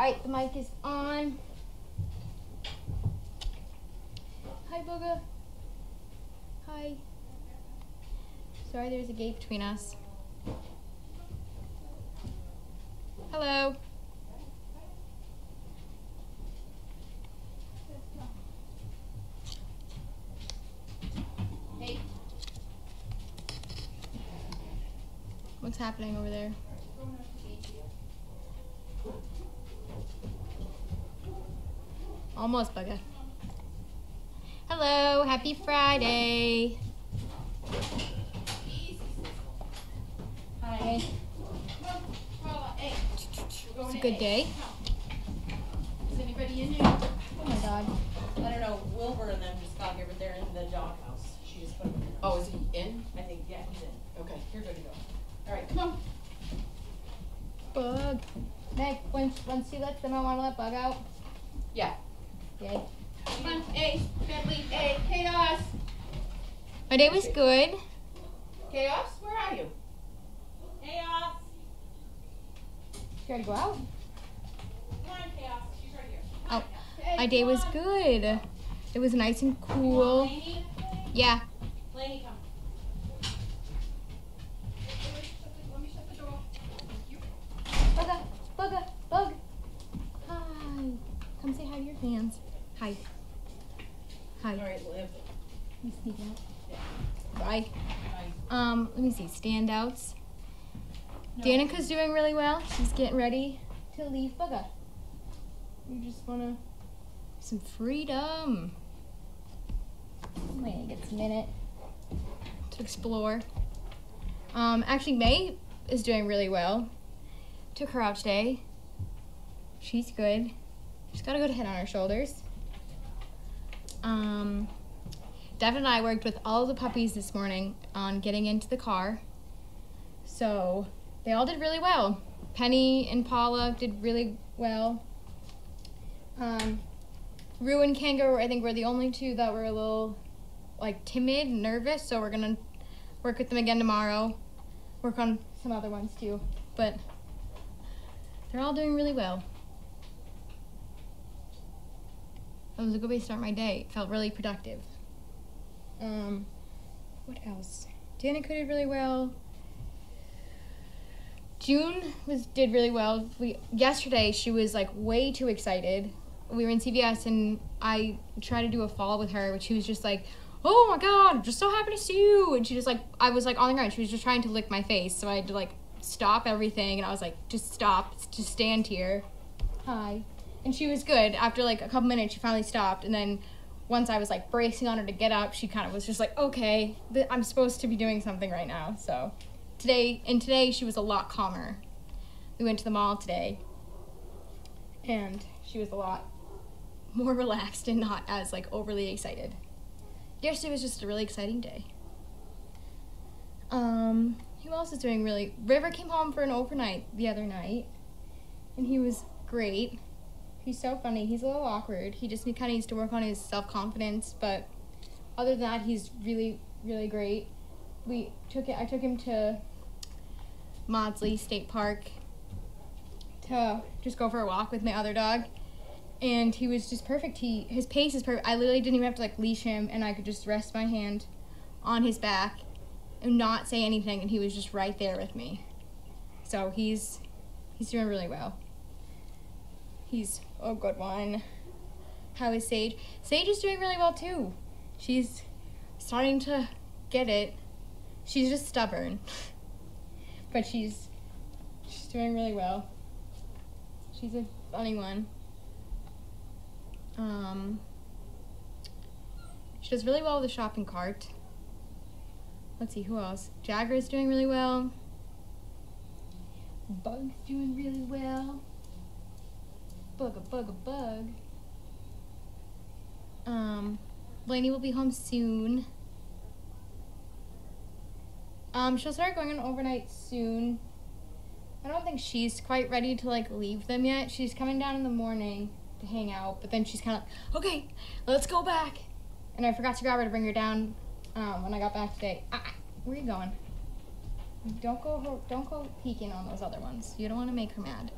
Alright, the mic is on. Hi, Booga. Hi. Sorry, there's a gate between us. Hello. Hey. What's happening over there? Almost, Bugga. Hello, happy Friday. Hi. It's a good day. Is anybody in here? Oh my God. I don't know. Wilbur and them just got here, but they're in the doghouse. She just put him in. Oh, is he in? I think, yeah, he's in. Okay, you're good to go. All right, come on. Bug. Meg, once she lets them out, want to let Bug out? Yeah. Yay. Come on, A, can't leave A. Chaos. My day was good. Chaos, where are you? Chaos. You ready to go out? Come on, Chaos. She's right here. Oh, Hey, my day come was on. good. It was nice and cool. Laney? Yeah. Laney, come. Let me shut the door. Bugga, Bugga, Bug. Hi. Come say hi to your fans. Hi. Hi. All right, Liv. You sneak out. Yeah. Bye. Bye. Let me see. Standouts. No. Danica's doing really well. She's getting ready to leave Bugga. You just wanna some freedom. Wait, gets a minute to explore. Actually, May is doing really well. Took her out today. She's good. She's got a good head on her shoulders. Devin and I worked with all of the puppies this morning on getting into the car. So they all did really well. Penny and Paula did really well. Rue and Kangaroo, I think, were the only two that were a little like timid and nervous. So we're gonna work with them again tomorrow. Work on some other ones too. But they're all doing really well. That was a good way to start my day. It felt really productive. What else? Danica did really well. June did really well. Yesterday she was like way too excited. We were in CVS and I tried to do a fall with her, but she was just like, "Oh my God, I'm just so happy to see you!" And she just like, I was like on the ground. She was just trying to lick my face, so I had to like stop everything, and I was like, "Just stop, just stand here." Hi. And she was good. After like a couple minutes, she finally stopped, and then once I was like bracing on her to get up, she kind of was just like, "Okay, I'm supposed to be doing something right now." So today she was a lot calmer. We went to the mall today, and she was a lot more relaxed and not as like overly excited. Yesterday was just a really exciting day. Who else is doing really? River came home for an overnight the other night, and he was great. He's so funny. He's a little awkward. He just kind of needs to work on his self-confidence, but other than that, he's really, really great. I took him to Maudsley State Park to just go for a walk with my other dog, and he was just perfect. His pace is perfect. I literally didn't even have to like leash him, and I could just rest my hand on his back and not say anything, and he was just right there with me. So he's doing really well. He's a good one. How is Sage? Sage is doing really well too. She's starting to get it. She's just stubborn, but she's doing really well. She's a funny one. She does really well with the shopping cart. Let's see, who else? Jagger is doing really well. Bug's doing really well. Bug. Blaney will be home soon. She'll start going on overnight soon. I don't think she's quite ready to like leave them yet. She's coming down in the morning to hang out, but then she's kind of, okay, let's go back. And I forgot to grab her to bring her down when I got back today. Where are you going? Don't go peeking on those other ones. You don't want to make her mad.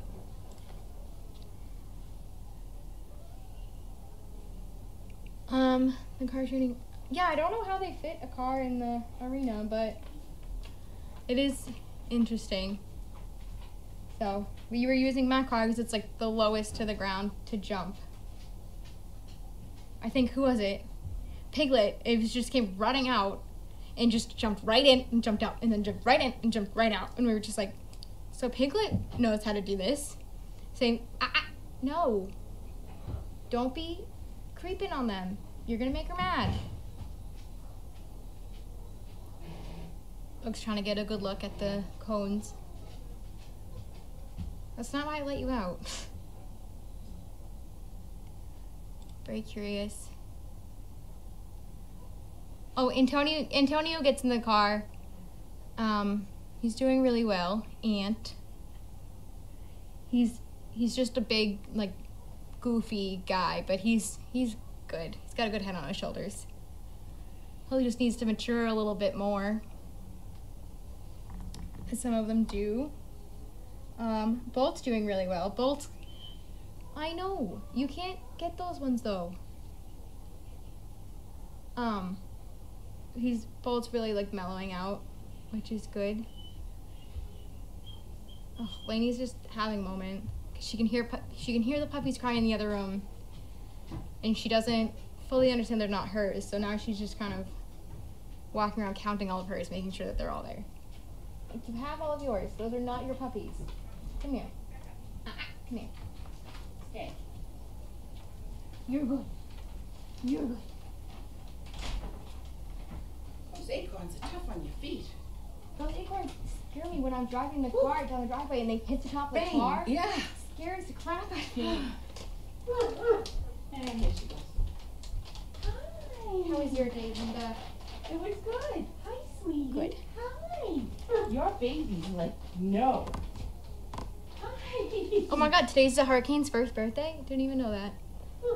The car tuning. Yeah, I don't know how they fit a car in the arena, but it is interesting. So we were using my car because it's like the lowest to the ground to jump. I think, who was it? Piglet. It was just came running out and just jumped right in and jumped out and then jumped right in and jumped right out. And we were just like, so Piglet knows how to do this. Saying, no. Don't be creeping on them. You're gonna make her mad. Luke's trying to get a good look at the cones. That's not why I let you out. Very curious. Oh, Antonio gets in the car. He's doing really well, and he's just a big, like, goofy guy, but he's good. He's got a good head on his shoulders. He just needs to mature a little bit more, as some of them do. Bolt's doing really well. Bolt, I know, you can't get those ones though. Bolt's really like mellowing out, which is good. Oh, Lainey's just having a moment. She can hear the puppies crying in the other room, and she doesn't fully understand they're not hers. So now she's just kind of walking around counting all of hers, making sure that they're all there. You have all of yours. Those are not your puppies. Come here. Come here. Stay. You're good. You're good. Those acorns are tough on your feet. Those acorns scare me when I'm driving the car down the driveway and they hit the top of the car. Yeah. It scares the crap out of me. And here she goes. Hi. How was your day, Linda? It was good. Hi, sweetie. Good. Hi. Your baby's like, no. Hi. Oh my God, today's the hurricane's first birthday? Didn't even know that.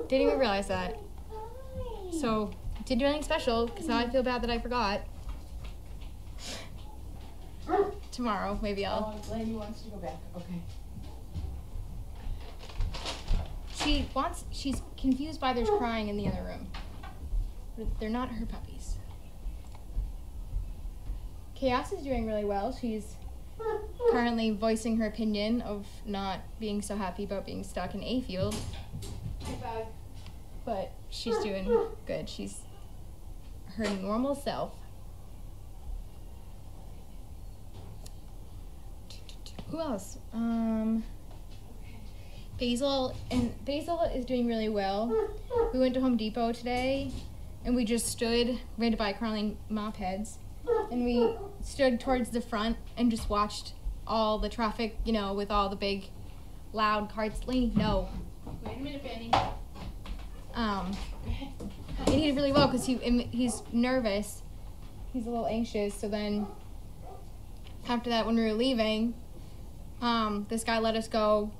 Didn't even realize that. Hi. So, didn't do anything special because now I feel bad that I forgot. Tomorrow, maybe I'll. Oh, Lady wants to go back. Okay. She's confused by there's crying in the other room. They're not her puppies. Chaos is doing really well. She's currently voicing her opinion of not being so happy about being stuck in A field. But she's doing good. She's her normal self. Who else? Basil is doing really well. We went to Home Depot today and we just ran to buy Carlene mop heads, and we stood towards the front and just watched all the traffic, with all the big loud carts. Lainey, no. Wait a minute, Benny. And he did really well because he's nervous. He's a little anxious. So then after that, when we were leaving, this guy let us go,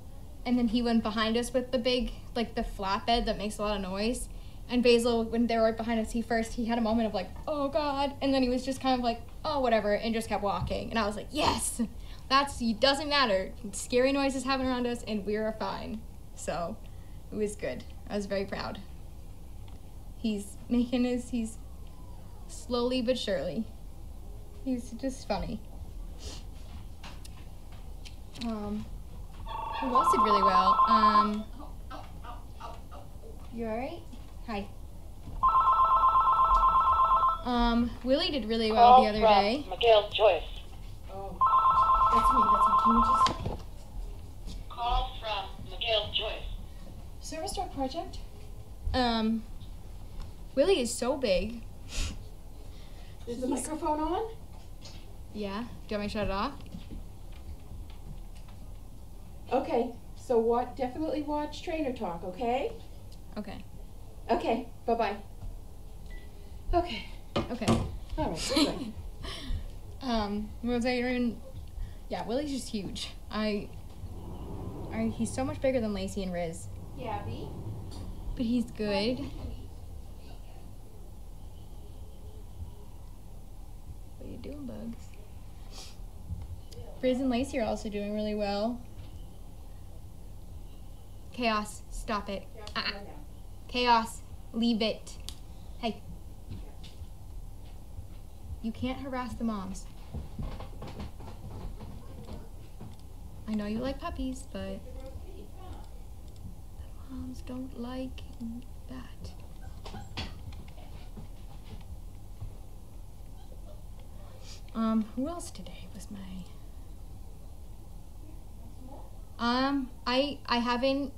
and then he went behind us with the big, like the flatbed that makes a lot of noise. And Basil, when they were right behind us, he had a moment of like, oh God, and then he was just kind of like, oh whatever, and just kept walking. And I was like, yes, it doesn't matter. Scary noises happen around us, and we're fine. So it was good. I was very proud. He's slowly but surely. He's just funny. Who else did really well? You alright? Hi. Willie did really well the other day. Miguel Joyce. Oh, that's me. Can you just... Call from Miguel Joyce. Service Dog Project? Willie is so big. Is the microphone on? Yeah. Do you want me to shut it off? Okay, so definitely watch Trainer Talk, okay? Okay. Okay, bye-bye. Okay. Okay. All right, good. Was I even... Yeah, Willie's just huge. He's so much bigger than Lacey and Riz. Yeah, B. But he's good. What are you doing, Bugs? Riz and Lacey are also doing really well. Chaos, stop it. Chaos, leave it. You can't harass the moms. I know you like puppies, but the moms don't like that. Who else today was my... I haven't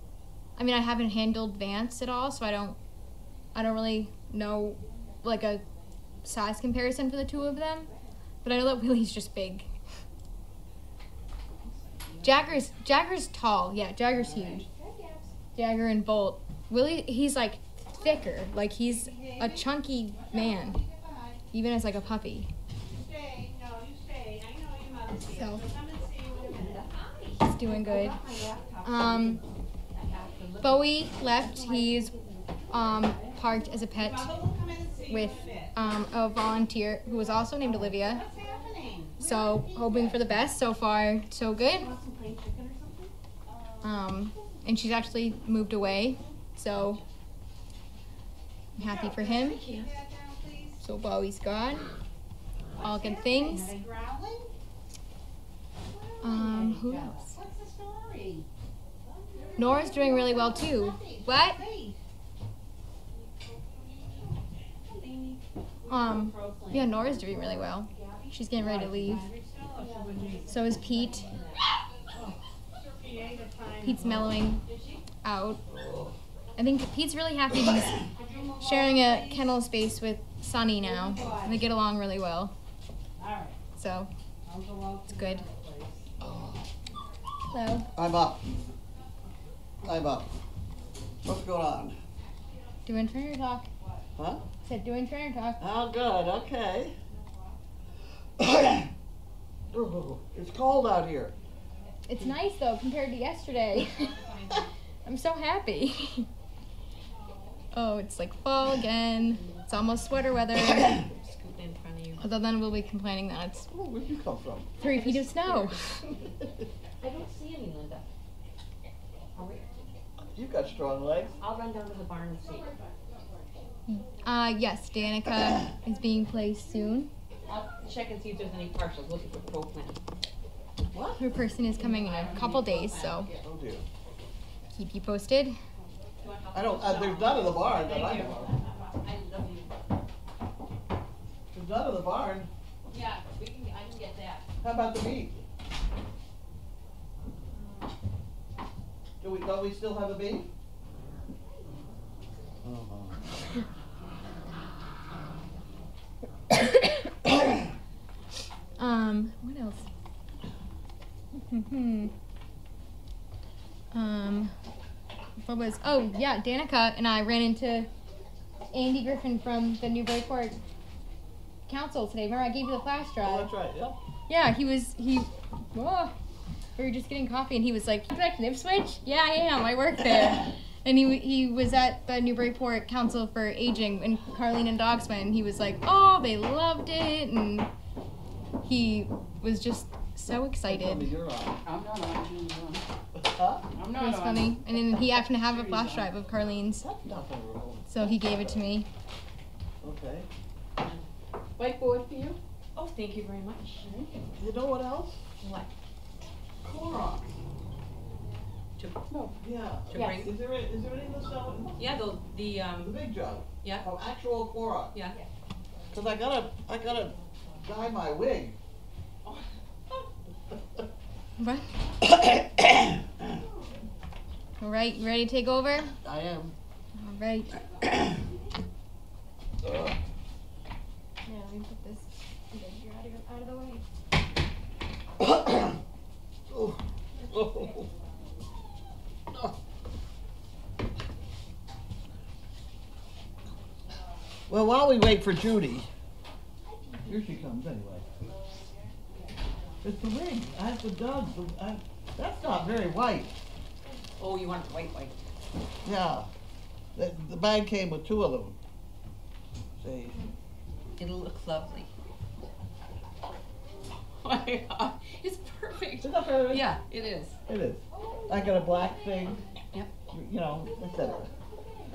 handled Vance at all, so I don't really know like a size comparison for the two of them, but I know that Willie's just big. Jagger's tall. Yeah, Jagger's huge. Jagger and Bolt. Willie, he's like thicker. Like he's a chunky man, even as like a puppy. So he's doing good. Bowie left. He's parked as a pet with a volunteer who was also named Olivia. So hoping for the best. So far, so good. And she's actually moved away, so I'm happy for him. So Bowie's gone. All good things. Who else? Nora's doing really well too. What? Yeah, Nora's doing really well. She's getting ready to leave. So is Pete. Pete's mellowing out. I think Pete's really happy he's sharing a kennel space with Sunny now. And they get along really well. So, it's good. Hello. I'm up. What's going on? Doing trainer talk. Huh? Said doing trainer talk. Oh, good. Okay. Ooh, it's cold out here. It's nice though compared to yesterday. I'm so happy. Oh, it's like fall again. It's almost sweater weather. Other than we'll be complaining that it's Oh, where'd you come from? 3 feet of snow. I don't see any, Linda. You've got strong legs. I'll run down to the barn and see. Yes, Danica is being placed soon. I'll check and see if there's any partials. Look at the pro plan. What? Her person is coming in a couple days, so Oh dear. keep you posted. I don't. There's none in the barn that I know of. I love you. There's none in the barn. Yeah, I can get that. How about the meat? Don't we still have the beef? What else? Oh yeah, Danica and I ran into Andy Griffin from the Newburyport Council today. Remember I gave you the flash drive? Oh, that's right. Yeah. Yeah, we were just getting coffee and he was like, "You back to Ipswich?" "Yeah, I am. I work there." And he was at the Newburyport Council for Aging and Carlene and Dogs went, and he was like, "Oh, they loved it," and he was just so excited. You're on. I'm not on. Huh? I'm It not was on. funny. And then he happened to have a flash drive of Carlene's, That's nothing wrong. so he gave it to me. Okay. Whiteboard for you? Oh, thank you very much. You know what else? What? Clorox. No. Yeah. To Yes. bring? Is there any of this stuff? Yeah, the The big jug. yeah, Of actual Clorox. yeah. Cause I gotta dye my wig. What? All right, you ready to take over? I am. All right. Yeah, let me put this out of the way. Oh. Oh. Well, while we wait for Judy, here she comes anyway. It's the wig. I have the dog. That's not very white. Oh, you want it white. Yeah. The bag came with 2 of them. See. It looks lovely. Oh my God, it's perfect. Isn't that perfect? Yeah, it is. It is. I got a black thing. Yep. You know, etc.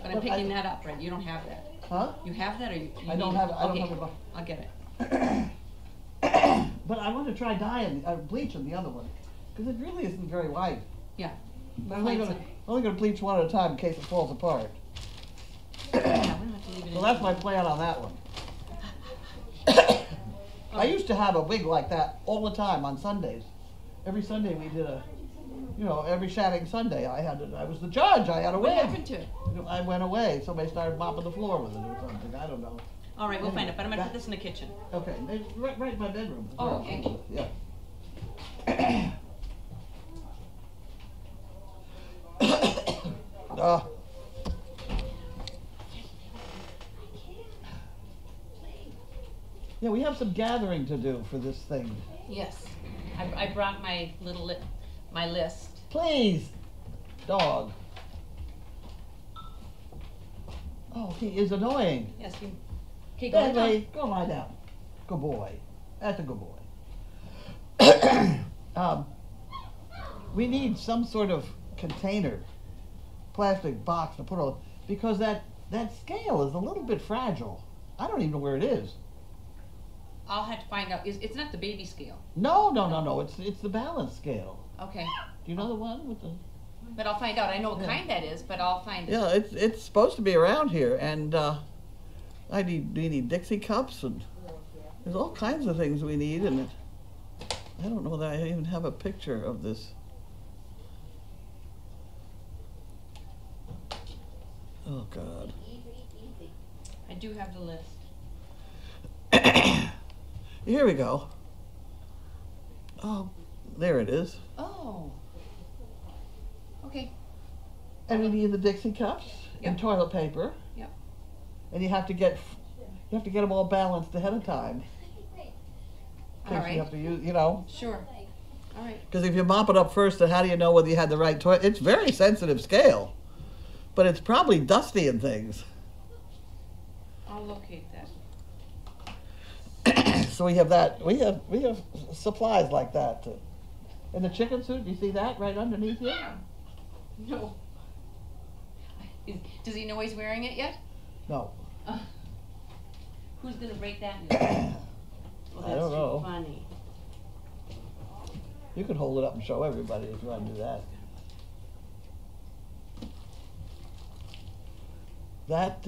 But I'm picking that up, right? You don't have that. Huh? You have that, or you I don't need have it? it. I don't Okay, have it. I'll get it. But I want to try dyeing, bleaching the other one, because it really isn't very white. Yeah. I'm only gonna bleach one at a time in case it falls apart. So that's my plan on that one. I used to have a wig like that all the time on Sundays. Every Sunday we did every Shatting Sunday I was the judge, I had a wig. What happened to it? I went away, somebody started mopping the floor with it or something, I don't know. All right, we'll find it, but I'm gonna put this in the kitchen. Okay, it's right in my bedroom. Oh, okay. Yeah. Yeah, we have some gathering to do for this thing. Yes. I brought my little my list. Please, dog. Oh, he is annoying. Yes, you. Okay, go ahead. Bentley, go lie down. Good boy. That's a good boy. We need some sort of container, plastic box to put on, because that scale is a little bit fragile. I don't even know where it is. I'll have to find out. It's not the baby scale. No. It's the balance scale. Okay. Do you know the one with the? But I'll find out. I know what kind that is, but I'll find it. Yeah, it's supposed to be around here, and we need Dixie cups, and there's all kinds of things we need, and I don't know that I even have a picture of this. Oh God. I do have the list. Here we go. Oh, there it is. Oh. Okay. And we need the Dixie cups and Yep. toilet paper. Yep. And you have to get them all balanced ahead of time. In All case you right. have to use, Sure. All right. because if you mop it up first, then how do you know whether you had the right toilet? It's very sensitive scale, but it's probably dusty and things. I'll locate that. So we have that. We have supplies like that too. And the chicken suit, do you see that right underneath you? No. Does he know he's wearing it yet? No. Who's gonna break that news? I don't know. Funny. You could hold it up and show everybody if you want to do that.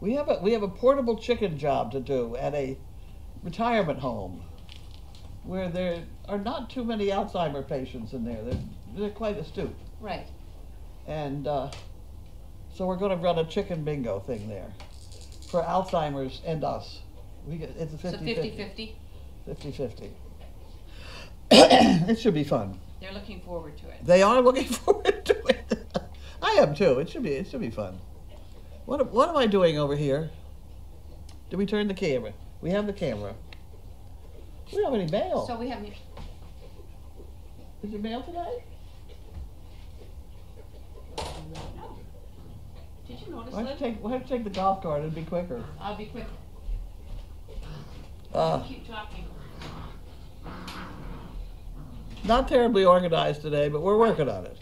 We have a portable chicken job to do at a retirement home where there are not too many Alzheimer patients in there. They're quite astute. Right. And so we're going to run a chicken bingo thing there for Alzheimer's and us. It's a 50-50. So 50-50? 50-50. It should be fun. They're looking forward to it. They are looking forward to it. I am too. It should be fun. What am I doing over here? Did we turn the camera? We have the camera. We don't have any mail. So we have. Is there mail today? Did you notice, Why Liv? don't you take the golf cart? It'd be quicker. I'll be quick. Uh, Keep talking. Not terribly organized today, but we're working on it.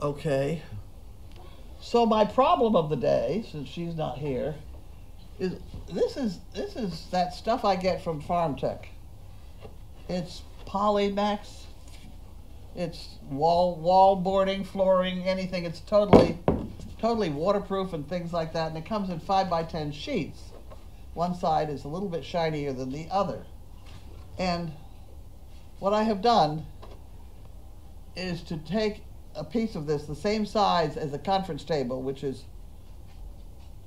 Okay. So my problem of the day, since she's not here, is this is that stuff I get from Farm Tech. It's Polymax. It's wall boarding, flooring, anything. It's totally waterproof and things like that. And it comes in 5x10 sheets. One side is a little bit shinier than the other. And what I have done is to take a piece of this, the same size as a conference table, which is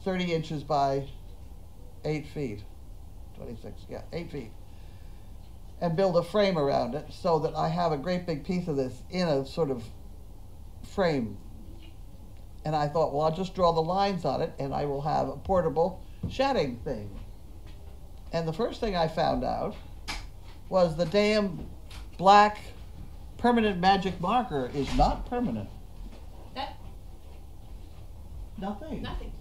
30 inches by 8 feet. 26, yeah, 8 feet. And build a frame around it so that I have a great big piece of this in a sort of frame. And I thought, well, I'll just draw the lines on it and I will have a portable shatting thing. And the first thing I found out was the damn black permanent magic marker is not permanent. That? Nothing. Nothing.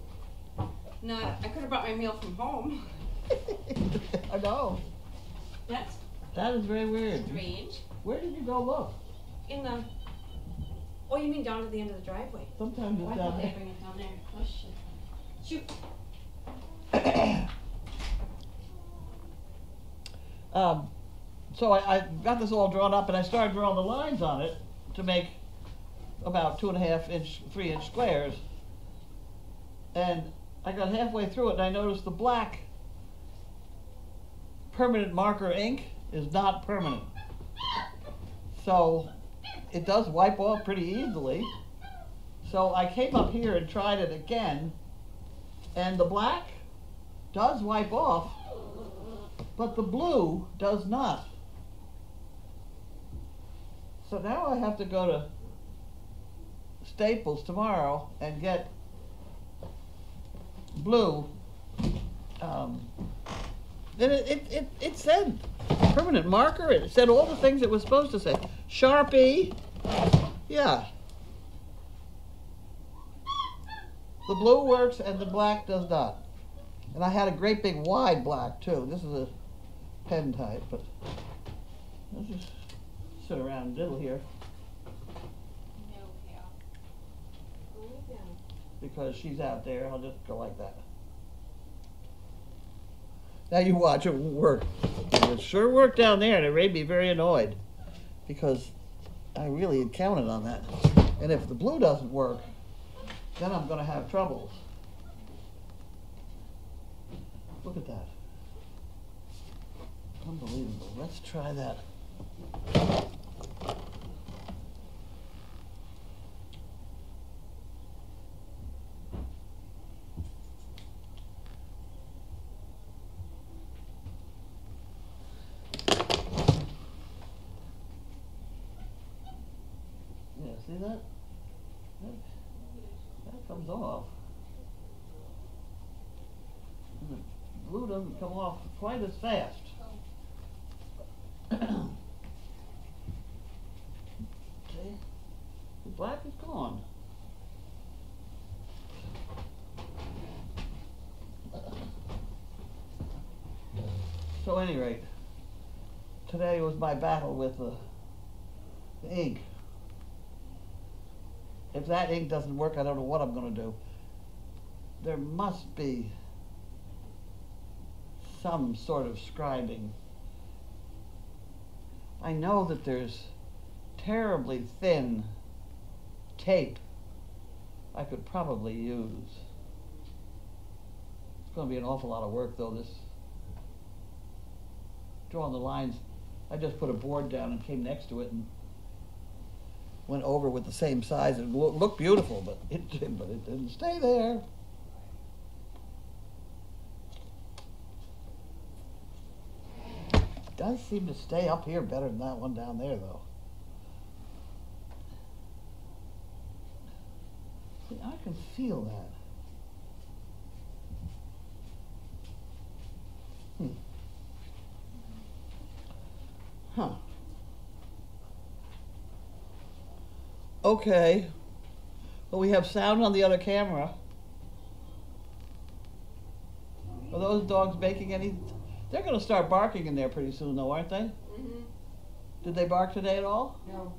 No, I could have brought my meal from home. I know. That's That is very weird. Strange. Where did you go look? In the. Oh, you mean down to the end of the driveway? Sometimes Oh, it's I down thought there. they'd bring it down there. Oh shit. Shoot. So I got this all drawn up and I started drawing the lines on it to make about 2.5 inch, 3 inch squares. And I got halfway through it and I noticed the black permanent marker ink is not permanent. So it does wipe off pretty easily. So I came up here and tried it again, and the black does wipe off, but the blue does not. So now I have to go to Staples tomorrow and get blue. Then it said permanent marker. It said all the things it was supposed to say. Sharpie, yeah. The blue works and the black does not. And I had a great big wide black too. This is a pen type, but let's just sit around and diddle here. Because she's out there, I'll just go like that. Now you watch it work. It sure worked down there, and it made me very annoyed because I really had counted on that. And if the blue doesn't work, then I'm going to have troubles. Look at that. Unbelievable. Let's try that. See that? That comes off. And the glue doesn't come off quite as fast. See? The black is gone. So at any rate, today was my battle with the ink. If that ink doesn't work, I don't know what I'm going to do. There must be some sort of scribing. I know that there's terribly thin tape I could probably use. It's going to be an awful lot of work though, this drawing the lines. I just put a board down and came next to it and went over with the same size. It looked beautiful, but it didn't stay there. It does seem to stay up here better than that one down there, though. See, I can feel that. Huh. Okay. Well, we have sound on the other camera. Are those dogs making any? They're going to start barking in there pretty soon, though, aren't they? Mm-hmm. Did they bark today at all? No.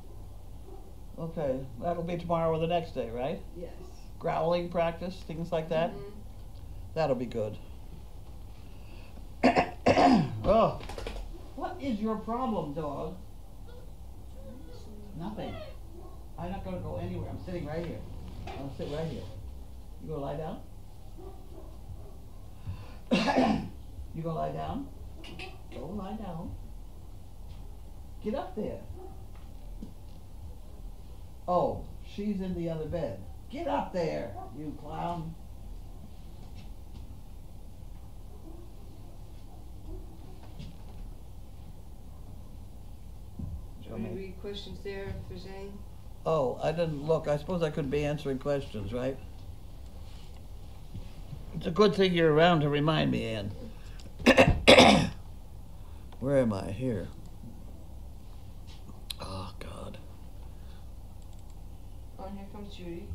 Okay. That'll be tomorrow or the next day, right? Yes. Growling practice, things like that? Mm-hmm. That'll be good. Oh. What is your problem, dog? Nothing. I'm not going to go anywhere. I'm sitting right here. I'm going to sit right here. You going to lie down? You going to lie down? Go lie down. Get up there. Oh, she's in the other bed. Get up there, you clown. Do you want me to read questions there if there's any? Oh, I didn't look. I suppose I could be answering questions, right? It's a good thing you're around to remind me, Ann. Where am I? Here. Oh, God. Oh, and here comes Judy.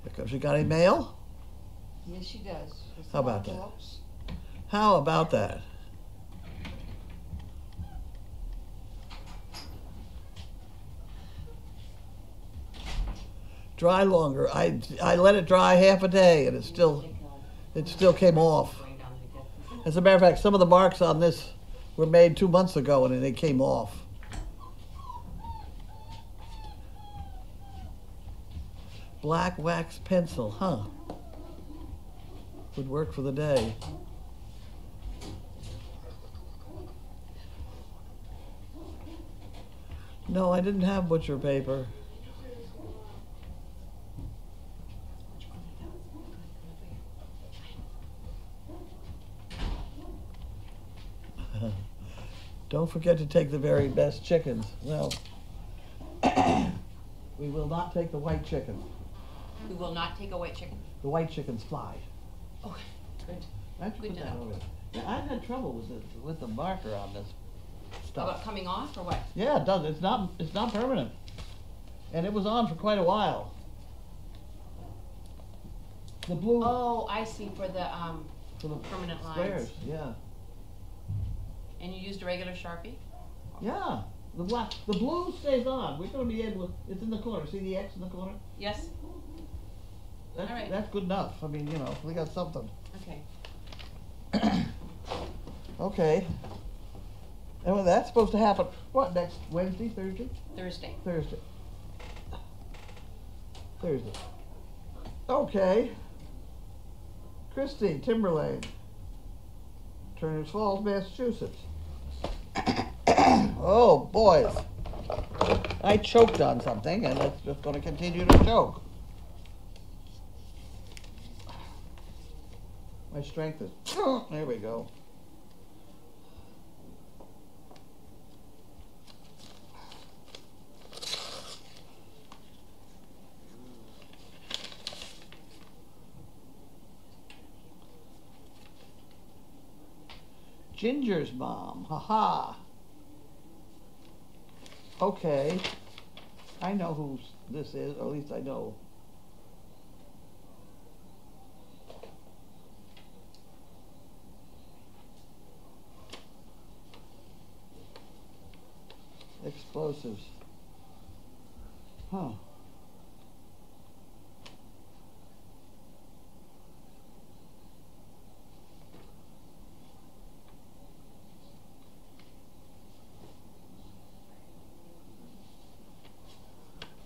Here comes. She got any mail? Yes, she does. How about that? How about that? dry longer. I let it dry half a day and it still came off. As a matter of fact, some of the marks on this were made 2 months ago and they came off. Black wax pencil, huh? Would work for the day. No, I didn't have butcher paper. Don't forget to take the very best chickens. Well, we will not take the white chicken. We will not take a white chicken. The white chickens fly. Okay, good. That's Good put to that know. over. Yeah, I've had trouble with the marker on this stuff. About coming off or what? Yeah, it does. It's not permanent. And it was on for quite a while. The blue Oh, I see, for the for the permanent lines. squares, yeah. And you used a regular Sharpie? Yeah. The blue stays on. We're gonna be able to, it's in the corner. See the X in the corner? Yes? That's, All right. that's good enough. I mean, you know, we got something. Okay. Okay. And well, that's supposed to happen, what, next Wednesday, Thursday? Thursday. Thursday. Thursday. Okay. Christy Timberlane, Turner's Falls, Massachusetts. Oh, boys. I choked on something, and it's just going to continue to choke. My strength is, there we go. Ginger's mom, haha. Okay, I know who this is, or at least I know. Explosives. Huh.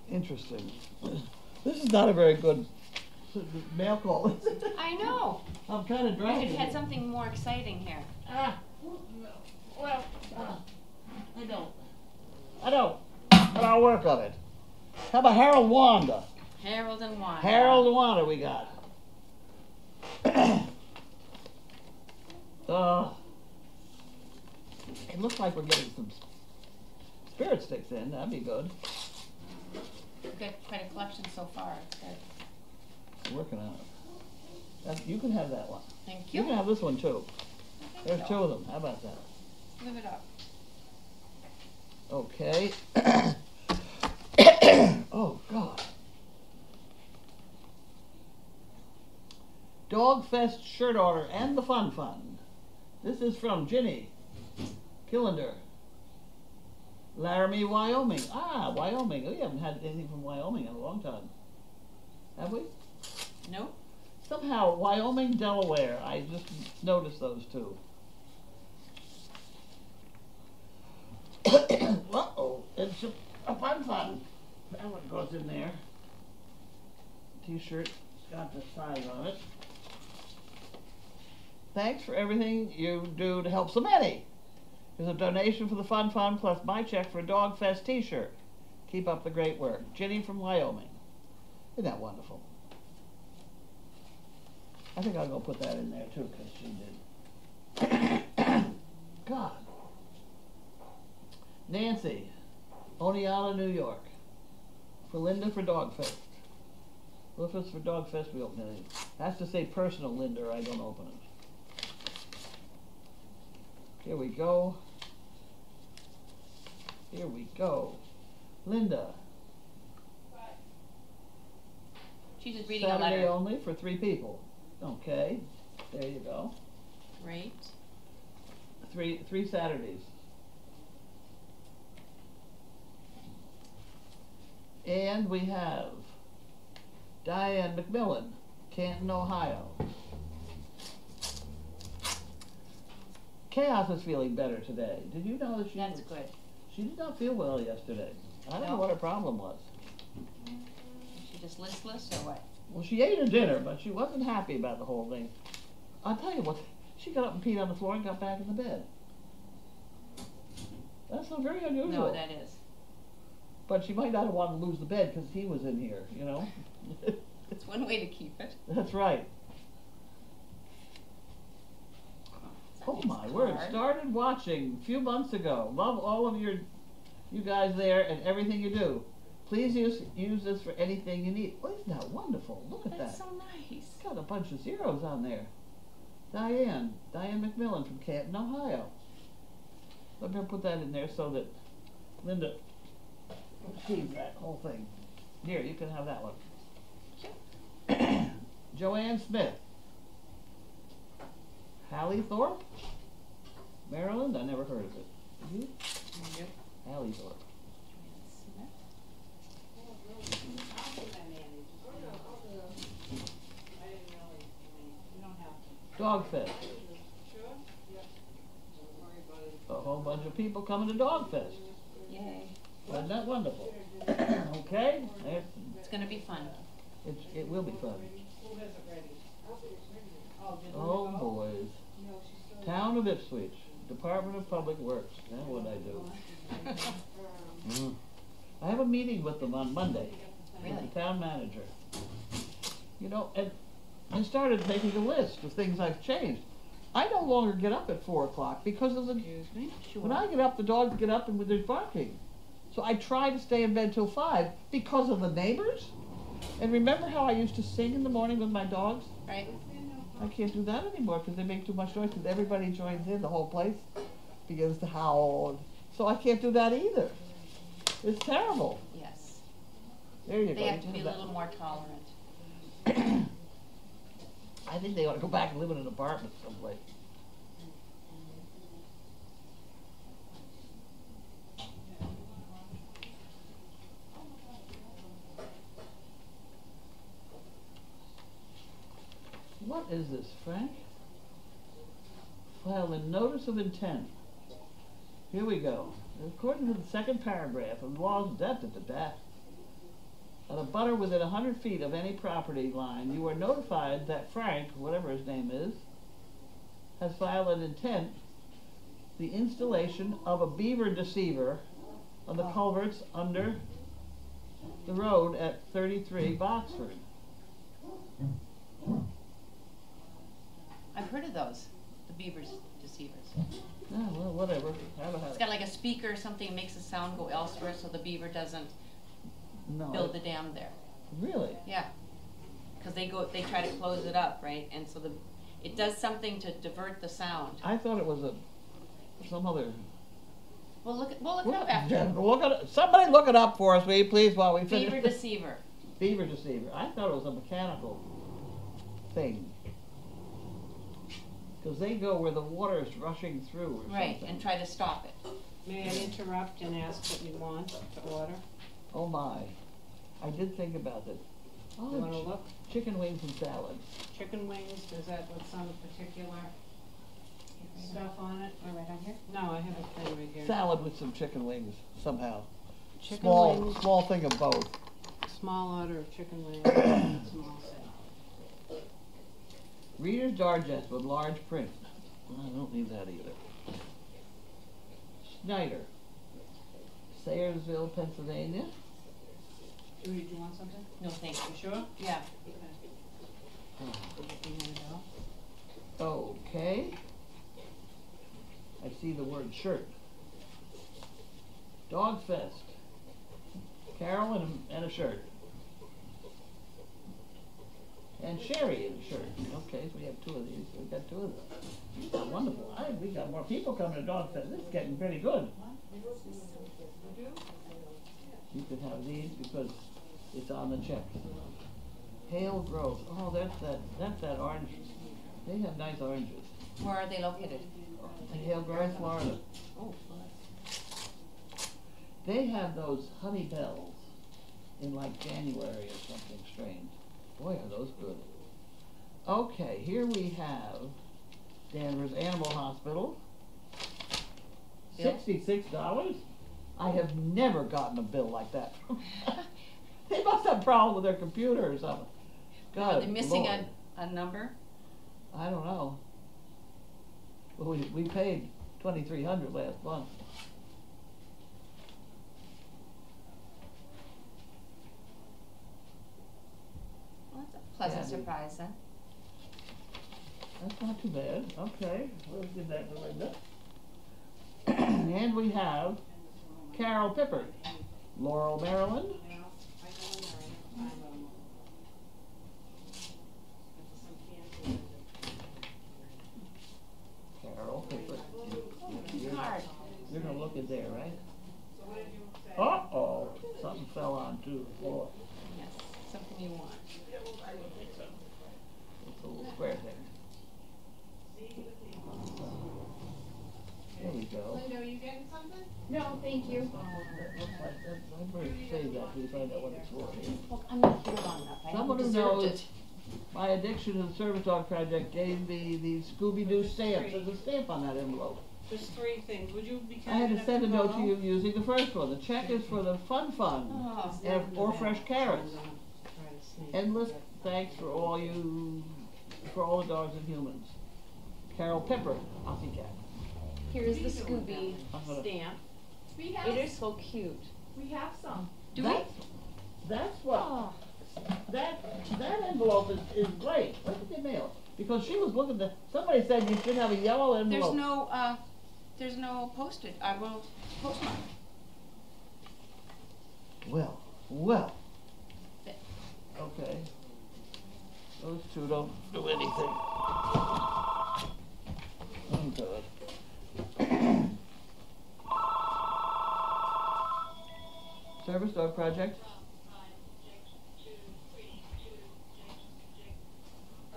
Interesting. This is not a very good mail call, is it? I know. I'm kind of We dragging could have had it. something more exciting here. Well, I don't. But I'll work on it. How about Harold Wanda? Harold and Wanda. Harold Wanda we got. It looks like we're getting some spirit sticks in. That'd be good. We've got quite a collection so far. Good. Working on it. You can have that one. Thank You you. can have this one too. Thank There's you. two of them. How about that? Live it up. Okay. Oh, God. Dog Fest shirt order and the Fun Fund. This is from Ginny Killender, Laramie, Wyoming. Ah, Wyoming. We haven't had anything from Wyoming in a long time. Have we? Nope. Somehow, Wyoming, Delaware. I just noticed those two. Uh-oh. It's a Fun Fund. That one goes in there. T-shirt. It's got the size on it. Thanks for everything you do to help so many. There's a donation for the Fun Fund plus my check for a Dog Fest t-shirt. Keep up the great work. Ginny from Wyoming. Isn't that wonderful? I think I'll go put that in there too, because she did. God. Nancy, Oneonta, New York. For Linda for Dog Fest. Well, if it's for Dog Fest, we open it. Has to say personal Linda or I don't open it. Here we go. Here we go. Linda. She's just reading a Saturday letter. only for 3 people. Okay. There you go. Great. Three Saturdays. And we have Diane McMillan, Canton, Ohio. Chaos is feeling better today. Did you know that That's good. She did not feel well yesterday. I don't know No? what her problem was. Is she just listless or what? Well, she ate her dinner, but she wasn't happy about the whole thing. I'll tell you what, she got up and peed on the floor and got back in the bed. That's not very unusual. No, that is. But she might not have wanted to lose the bed because he was in here, you know? It's one way to keep it. That's right. Oh my word, started watching a few months ago. Love all of you guys there and everything you do. Please use this for anything you need. Oh, isn't that wonderful? Look at That's that. so nice. Got a bunch of zeros on there. Diane McMillan from Canton, Ohio. Let me put that in there so that Linda sees that whole thing. Here, you can have that one. Sure. Joanne Smith. Hallie Thorpe, Maryland. I never heard of it. Did you? Yep. Hallie Thorpe. Dogfest. A whole bunch of people coming to Dogfest. Yay. Isn't that wonderful? Okay. It's going to be fun. It will be fun. Oh boys. Town of Ipswich, Department of Public Works. Now what I do. I have a meeting with them on Monday. Really? With the town manager. You know, and I started making a list of things I've changed. I no longer get up at 4 o'clock because of the. Excuse me? Sure. When I get up, the dogs get up and they're barking. So I try to stay in bed till 5 because of the neighbors. And remember how I used to sing in the morning with my dogs? Right. I can't do that anymore because they make too much noise because everybody joins in, the whole place begins to howl. So I can't do that either. It's terrible. Yes. There you go. They have to You be a that. little more tolerant. I think they ought to go back and live in an apartment someplace. What is this, Frank? File a notice of intent. Here we go. According to the second paragraph of the laws, at a butter within 100 feet of any property line, you are notified that Frank, whatever his name is, has filed an intent, the installation of a beaver deceiver on the culverts under the road at 33 Boxford. I've heard of those, the beavers deceivers. Yeah, well, whatever. It's got like a speaker or something, makes the sound go elsewhere so the beaver doesn't build the dam there. Really? Yeah, because they try to close it up, right? And so it does something to divert the sound. I thought it was some other. We'll look it up after. Somebody look it up for us, will you please, while we finish. Beaver deceiver. Beaver deceiver. I thought it was a mechanical thing. Because they go where the water is rushing through or something. Right, and try to stop it. May I interrupt and ask what you want to order? Oh my. I did think about it. Oh, You wanna look? chicken wings and salad. Chicken wings, is that with some particular stuff on it? Or right on here? No, I have a thing right here. Salad with some chicken wings, somehow. Chicken Small, wings. small thing of both. Small order of chicken wings, small set. Reader's Digest with large print. I don't need that either. Snyder, Sayersville, Pennsylvania. Judy, do you want something? No, thank you. You sure? Yeah. Okay. I see the word shirt. Dog Fest. Carol and a shirt. And Sherry in a shirt. Okay, so we have 2 of these. We've got 2 of them. Wonderful. We got more people coming to Dog Fest. This is getting pretty good. You can have these because it's on the check. Hale Grove. Oh, that's that orange. They have nice oranges. Where are they located? Hale Grove, Florida. Oh, They have those honey bells in like January or something strange. Boy, are those good. Okay, here we have Danvers Animal Hospital. Bill? $66? I have never gotten a bill like that. They must have a problem with their computer or something. God, Are they missing Lord. a number? I don't know. Well, we paid $2,300 last month. Well, that's a pleasant Yeah, surprise then. That's not too bad. Okay, we'll give that to Linda. And we have Carol Pippert, Laurel, Maryland. Carol Pippert. You're gonna look in there, right? Uh-oh, something fell onto the floor. Yes, something you want. It's a little square thing. There we go. Linda, are you getting something? No, thank you. That looks like that. I better save that till we find out what it's for here. Look, I'm not here long enough. I Someone who haven't deserved knows it. my addiction to the Service Dog Project gave me the Scooby-Doo stamps. There's a stamp on that envelope. There's 3 things. Would you be I kind had enough to send a note to call? you using the first one. The check is for the Fun Fund Oh, or fresh carrots. Endless thanks for all the dogs and humans. Carol Pepper, Pussycat. Here's the Scooby I'm gonna- stamp. We have, It is so cute. we have some. do we? That's what. Oh, That envelope is great. Where did they mail it? Because she was looking at, somebody said you should have a yellow envelope. There's no postage. I will postmark. Well. Okay. Those two don't do anything. I'm good. Service Dog Project.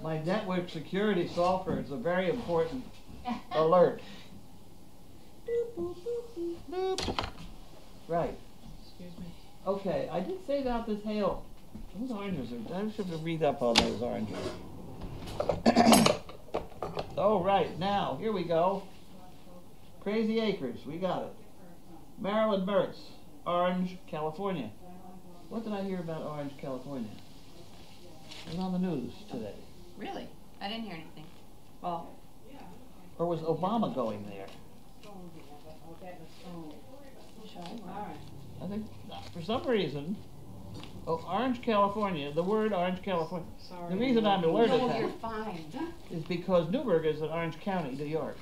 My network security software is a very important alert. Boop, boop, boop, boop, boop. Right. Excuse me. Okay, I did save out this hail. Those oranges are, I should have read up on those oranges. Oh, right, now, here we go. Crazy Acres, we got it. Marilyn Mertz, Orange, California. What did I hear about Orange, California? It was on the news today. Really? I didn't hear anything. Well, Or was Obama going there? shall I? I think, for some reason, Orange, California, the word Orange, California. The reason I'm alerted to No, you're that fine. is because Newburgh is in Orange County, New York.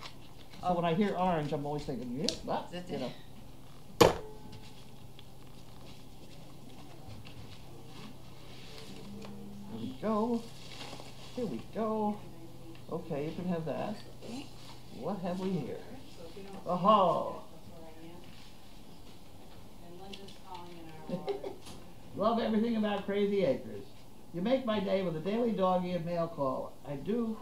So when I hear orange, I'm always thinking, yeah, that, That's you it. know. Here we go. Here we go. Okay, you can have that. What have we here? Oh, love everything about Crazy Acres. You make my day with a daily doggy and mail call. I do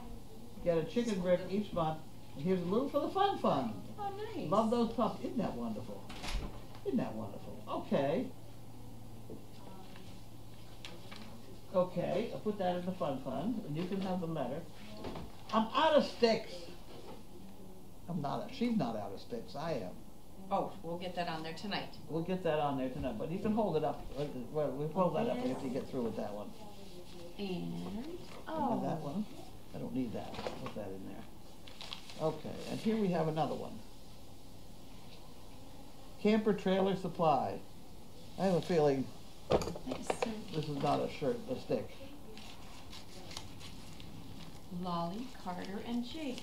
get a chicken brick each month. And here's a little for the Fun Fund. Oh, nice. Love those pups. Isn't that wonderful? Isn't that wonderful? Okay. Okay, I'll put that in the Fun Fund, and you can have the letter. I'm out of sticks. She's not out of sticks, I am. Oh, we'll get that on there tonight. We'll get that on there tonight, but you can hold it up. Well, we'll hold that up after you get through with that one. And, And that one. I don't need that. Put that in there. Okay, and here we have another one. Camper Trailer Supply. I have a feeling nice. this is not a stick. Lolly, Carter, and Jake.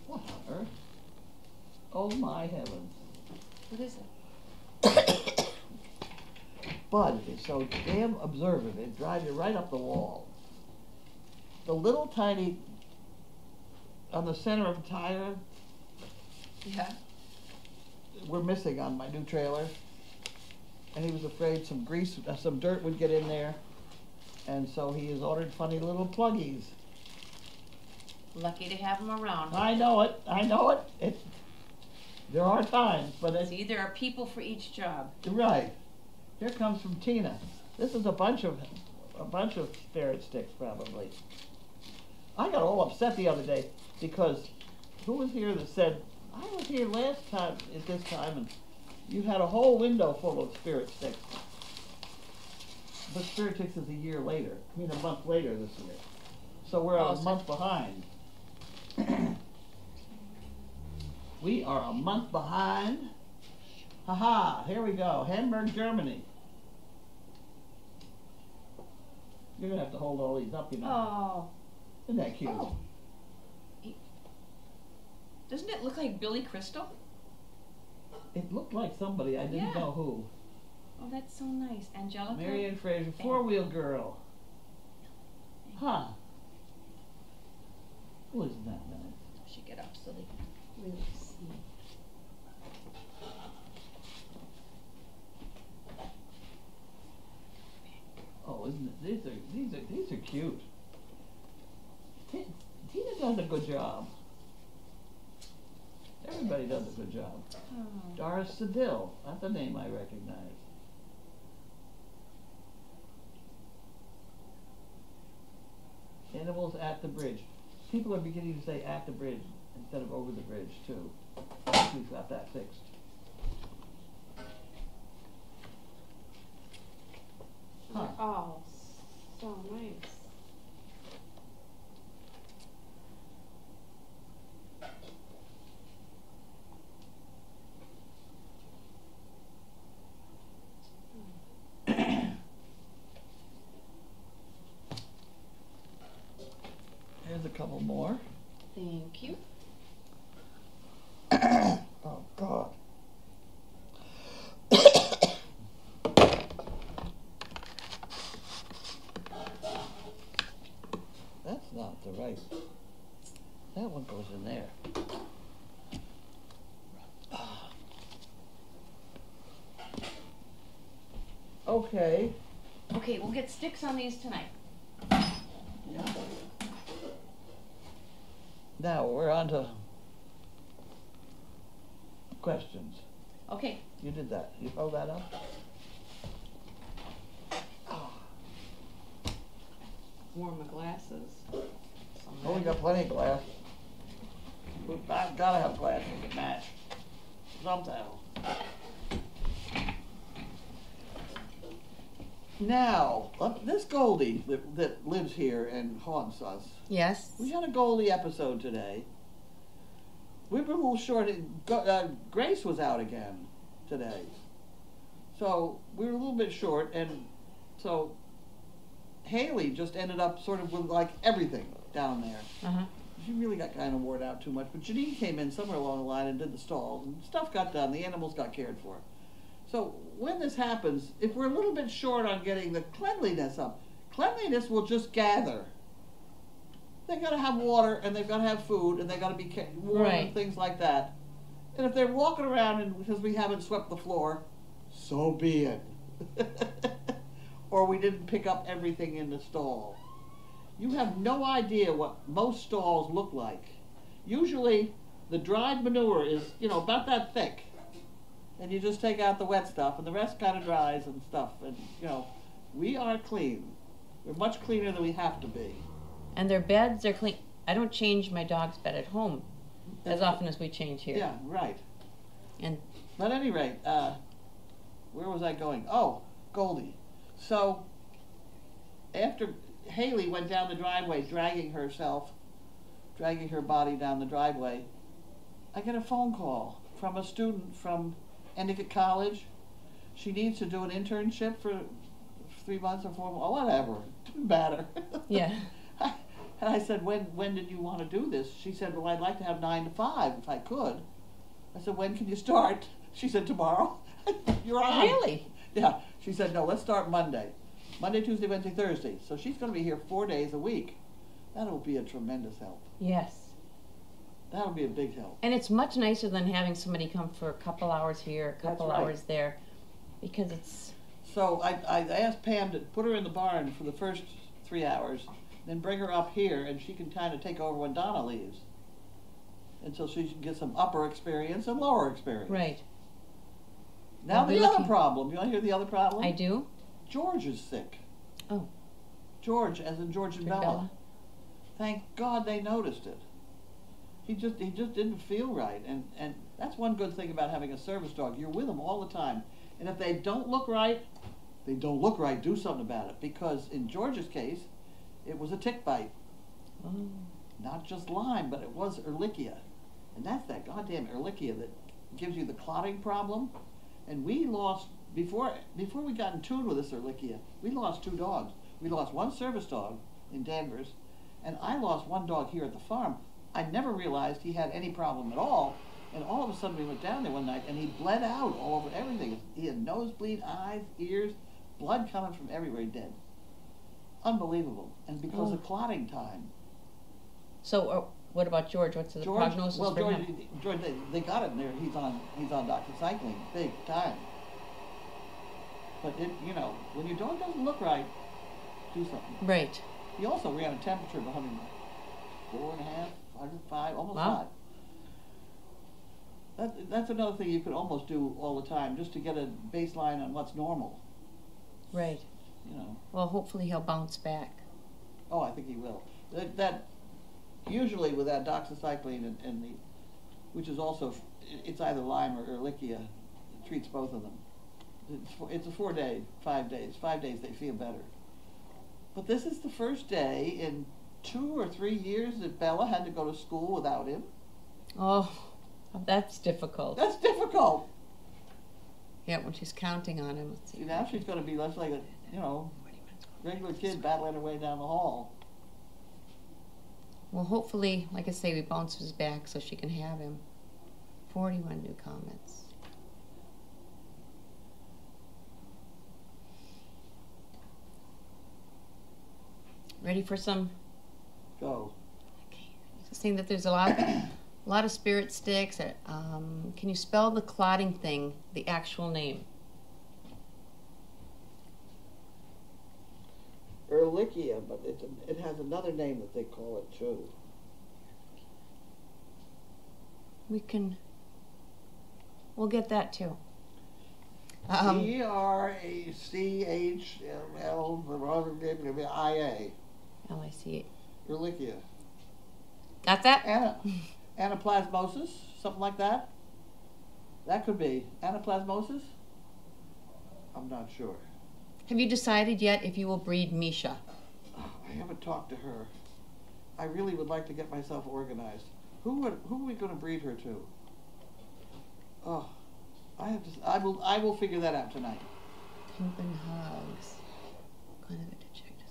What on earth? Oh my heavens. What is it? Bud is so damn observant, it drives you right up the wall. The little tiny, on the center of a tire, Yeah. we're missing on my new trailer. And he was afraid some grease, some dirt would get in there. And so he has ordered funny little pluggies. Lucky to have them around. I know it, There are times, but it's See, there are people for each job. right. Here comes from Tina. This is a bunch of spirit sticks probably. I got all upset the other day because who was here that said, I was here last time at this time and you had a whole window full of spirit sticks. But spirit sticks is a year later. I mean a month later this year. So we're a month behind. We are a month behind. Haha, here we go. Hamburg, Germany. You're gonna have to hold all these up, you know. Oh. Isn't that cute? Oh. Doesn't it look like Billy Crystal? It looked like somebody, I didn't know who. Oh, that's so nice. Angelica? Marianne Fraser, four-wheel girl. Huh. Well, isn't that nice? She get up so they can really see. Oh, isn't it? These are cute. Tina does a good job. Everybody does a good job. Oh. Doris Seville, that's a name I recognize. Animals at the bridge. People are beginning to say at the bridge instead of over the bridge too. We've got that fixed. Huh. Oh, so nice. Here's a couple more. Thank you. Oh, God. That's not the right. That one goes in there. Okay. Okay, we'll get sticks on these tonight. Yeah. Now we're on to questions. Okay. You did that. You held that up? Warm my glasses. Oh, we got plenty of glass. I've got to have glass to match. Somehow. Now, this Goldie that lives here and haunts us. Yes. We had a Goldie episode today. We were a little short. Grace was out again today. So we were a little bit short, and so Haley just ended up sort of with like everything down there. Uh-huh. She really got kind of worn out too much. But Janine came in somewhere along the line and did the stalls, and stuff got done. The animals got cared for. So when this happens, if we're a little bit short on getting the cleanliness up, cleanliness will just gather. They got to have water, and they've got to have food, and they got to be warm and things like that. And if they're walking around and because we haven't swept the floor, so be it. Or we didn't pick up everything in the stall. You have no idea what most stalls look like. Usually, the dried manure is, about that thick. And you just take out the wet stuff, and the rest kind of dries and stuff. And, we are clean. We're much cleaner than we have to be. And their beds are clean. I don't change my dog's bed at home as often as we change here. Yeah, right. And But at any rate, where was I going? Oh, Goldie. So, after Haley went down the driveway dragging her body down the driveway, I get a phone call from a student from Endicott College. She needs to do an internship for 3 months or 4 months, or whatever. Doesn't matter. yeah. And I said, when did you want to do this? She said, well, I'd like to have 9 to 5 if I could. I said, when can you start? She said, tomorrow. You're on. Really? Yeah. She said, no, let's start Monday. Monday, Tuesday, Wednesday, Thursday. So she's going to be here 4 days a week. That'll be a tremendous help. Yes. That'll be a big help. And it's much nicer than having somebody come for a couple hours here, a couple That's right. hours there, because it's... So I asked Pam to put her in the barn for the first 3 hours, then bring her up here, and she can kind of take over when Donna leaves. until she can get some upper experience and lower experience. Right. Now Well, the other problem. You want to hear the other problem? I do. George is sick. Oh. George, as in George and Bella. Thank God they noticed it. He just didn't feel right, and that's one good thing about having a service dog. You're with them all the time, and if they don't look right, they don't look right. Do something about it, because in George's case, it was a tick bite. Oh. Not just Lyme, but it was Ehrlichia, and that's that goddamn Ehrlichia that gives you the clotting problem. And we lost before we got in tune with this Ehrlichia. We lost 2 dogs. We lost one service dog in Danvers, and I lost one dog here at the farm. I never realized he had any problem at all, and all of a sudden we went down there one night and he bled out all over everything. He had nosebleed, eyes, ears, blood coming from everywhere. Dead. Unbelievable. And because of clotting time. So, what about George? What's the prognosis well, for George, him? George, they got it in there. He's on doxycycline, big time. But when your dog doesn't look right, do something. Right. He also ran a temperature of 104.5, 105, almost wow. 5. That's another thing you could almost do all the time, just to get a baseline on what's normal. Right. Well, hopefully he'll bounce back. Oh, I think he will. That usually with that doxycycline and the, which is also, it's either Lyme or Ehrlichia, it treats both of them. It's a 4-day, 5 days. 5 days they feel better. But this is the first day in 2 or 3 years that Bella had to go to school without him. Oh, that's difficult. That's difficult. Yeah, when she's counting on him. See, now she's going to be less like a, regular kid battling her way down the hall. Well, hopefully, like I say, we bounces back so she can have him. 41 new comments. Ready for some? Go. Okay. Just saying that there's a lot of spirit sticks. Can you spell the clotting thing, the actual name? Ehrlichia, but it has another name that they call it too. We'll get that too. ERACHLLIA. LIC. Ehrlichia. Got that? Anaplasmosis, something like that. That could be anaplasmosis. I'm not sure. Have you decided yet if you will breed Misha? Oh, I haven't talked to her. I really would like to get myself organized. Who are we going to breed her to? Oh, I will figure that out tonight. Open hugs. Kind of to check to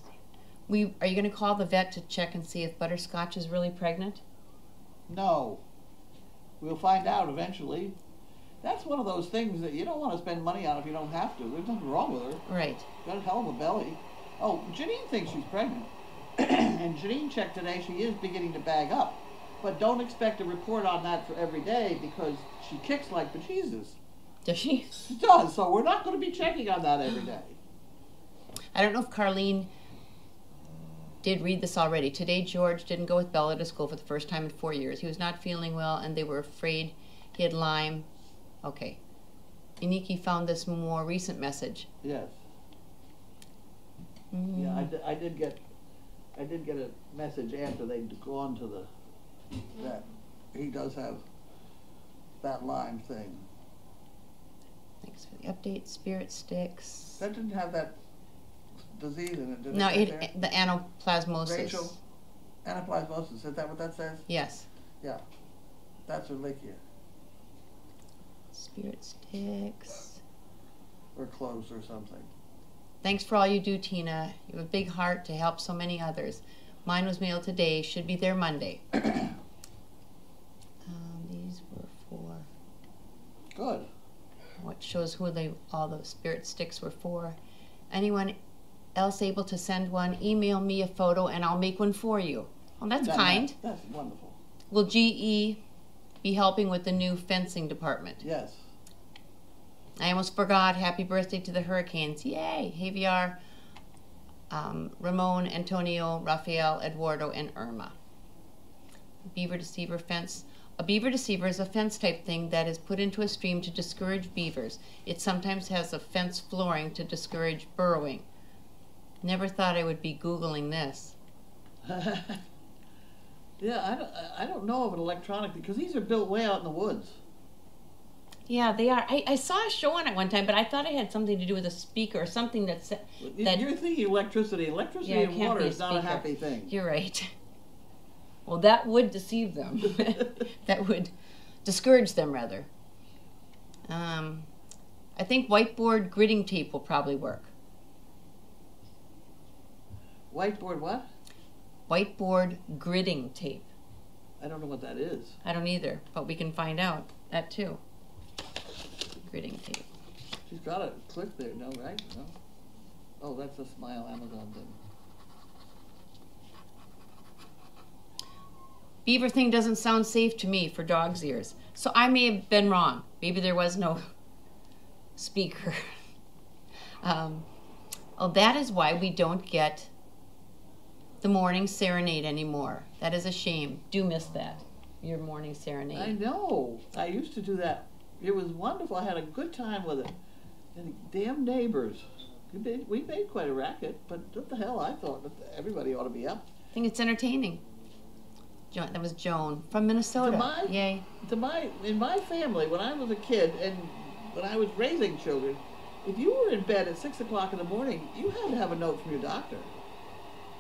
see. Are you going to call the vet to check and see if Butterscotch is really pregnant? No. We'll find out eventually. That's one of those things that you don't want to spend money on if you don't have to. There's nothing wrong with her. Right. Got a hell of a belly. Oh, Janine thinks she's pregnant. And Janine checked today, she is beginning to bag up. But don't expect a report on that for every day because she kicks like bejesus. Does she? She does, so we're not going to be checking on that every day. I don't know if Carlene did read this already. Today, George didn't go with Bella to school for the first time in 4 years. He was not feeling well, and they were afraid he had Lyme. Okay. Iniki found this more recent message. Yes. Yeah, I did get a message after they'd gone to that he does have that Lyme thing. Thanks for the update. Spirit sticks. That didn't have that disease in it, did it? No, Right the anaplasmosis. Rachel, anaplasmosis, is that what that says? Yes. Yeah, that's Ehrlichia. Spirit sticks. Or close or something. Thanks for all you do, Tina. You have a big heart to help so many others. Mine was mailed today. Should be there Monday. These were for... Good. What shows who all the spirit sticks were for. Anyone else able to send one, email me a photo and I'll make one for you. Oh, that's kind. That's wonderful. Will GE be helping with the new fencing department? Yes. I almost forgot. Happy birthday to the Hurricanes. Yay! Javier, Ramon, Antonio, Rafael, Eduardo, and Irma. Beaver deceiver fence. A beaver deceiver is a fence type thing that is put into a stream to discourage beavers. It sometimes has a fence flooring to discourage burrowing. Never thought I would be Googling this. Yeah, I don't know of an electronic, because these are built way out in the woods. Yeah, they are. I saw a show on it one time, but I thought it had something to do with a speaker or something that You're thinking electricity. Electricity Yeah, it and can't water be a is not a speaker. happy thing. You're right. Well, that would deceive them. That would discourage them, rather. I think whiteboard gridding tape will probably work. Whiteboard what? Whiteboard gridding tape. I don't know what that is. I don't either, but we can find out that too. Gridding tape. She's got a clip there, no, right? No? Oh, that's a Smile Amazon thing. Beaver thing doesn't sound safe to me for dog's ears. So I may have been wrong. Maybe there was no speaker. Oh, that is why we don't get the morning serenade anymore. That is a shame. Do miss that, your morning serenade. I know. I used to do that. It was wonderful. I had a good time with it. And damn neighbors. We made quite a racket, but what the hell, I thought that everybody ought to be up. I think it's entertaining. That was Joan from Minnesota. Yay. In my family, when I was a kid and when I was raising children, if you were in bed at 6 o'clock in the morning, you had to have a note from your doctor.